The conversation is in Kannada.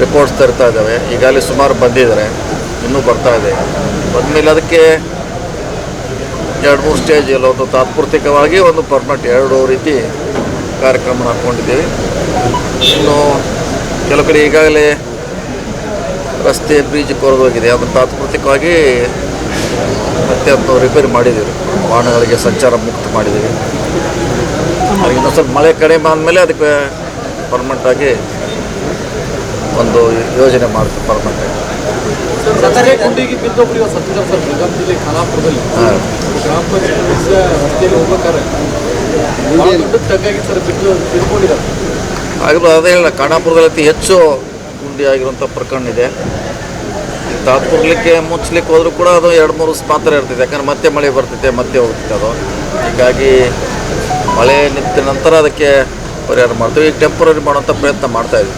ರಿಪೋರ್ಟ್ಸ್ ತರ್ತಾ ಇದ್ದಾವೆ. ಈಗಾಗಲೇ ಸುಮಾರು ಬಂದಿದ್ದಾರೆ, ಇನ್ನೂ ಬರ್ತಾ ಇದೆ. ಬಂದಮೇಲೆ ಅದಕ್ಕೆ 2-3 ಸ್ಟೇಜ್ ಎಲ್ಲ ಒಂದು ತಾತ್ಪೂರ್ತಿಕವಾಗಿ ಒಂದು ಪರ್ಮನೆಂಟ್ 2 ರೀತಿ ಕಾರ್ಯಕ್ರಮ ಹಾಕ್ಕೊಂಡಿದ್ದೀವಿ. ಇನ್ನು ಕೆಲವು ಕಡೆ ಈಗಾಗಲೇ ರಸ್ತೆ ಬ್ರಿಡ್ಜ್ ಕೊರೆದೋಗಿದೆ, ಅದನ್ನು ತಾತ್ಪೂರ್ತಿಕವಾಗಿ ಮತ್ತೆ ಅದನ್ನು ರಿಪೇರಿ ಮಾಡಿದ್ದೀವಿ. ವಾಹನಗಳಿಗೆ ಸಂಚಾರ ಮುಕ್ತ ಮಾಡಿದ್ದೀವಿ. ಇನ್ನೊಂದು ಸ್ವಲ್ಪ ಮಳೆ ಕಡಿಮೆ ಆದಮೇಲೆ ಅದಕ್ಕೆ ಪರ್ಮನೆಂಟಾಗಿ ಒಂದು ಯೋಜನೆ ಮಾಡ್ತೀವಿ. ಪರ್ಮನೆಂಟಾಗಿ ಗುಂಡಿಗೆ ಬಿದ್ದೊಬ್ಬರಿಗೆ ಸತ್ತಿದ್ದಾರೆ ಸರ್ ಬೆಳಗಾವಿ ಜಿಲ್ಲೆ ಖಾನಾಪುರದಲ್ಲಿ. ಗ್ರಾಮ ಪಂಚಾಯತ್ ರಸ್ತೆಯಲ್ಲಿ ಹೋಗ್ಬೇಕಾದ್ರೆ ದೊಡ್ಡ ತಗ್ಗಾಗಿ ಸರ್ ಬಿಟ್ಕೊಂಡಿದ್ದಾರೆ. ಆಗಲೂ ಅದೇ ಹೇಳ, ಖಾನಾಪುರದಲ್ಲಿ ಅತಿ ಹೆಚ್ಚು ಗುಂಡಿ ಆಗಿರುವಂಥ ಪ್ರಕರಣ ಇದೆ. ತಾತ್ಪೂರ್ಲಿಕ್ಕೆ ಮುಚ್ಚಲಿಕ್ಕೆ ಹೋದರೂ ಕೂಡ ಅದು 2-3 ದಿವಸ ಮಾತ್ರ ಇರ್ತೈತೆ. ಯಾಕಂದ್ರೆ ಮತ್ತೆ ಮಳೆ ಬರ್ತೈತೆ, ಮತ್ತೆ ಹೋಗ್ತೈತೆ ಅದು. ಹೀಗಾಗಿ ಮಳೆ ನಿಂತ ನಂತರ ಅದಕ್ಕೆ ಪರಿಹಾರ ಮಾಡ್ತೀವಿ. ಈಗ ಟೆಂಪ್ರರಿ ಮಾಡುವಂಥ ಪ್ರಯತ್ನ ಮಾಡ್ತಾಯಿದ್ವಿ.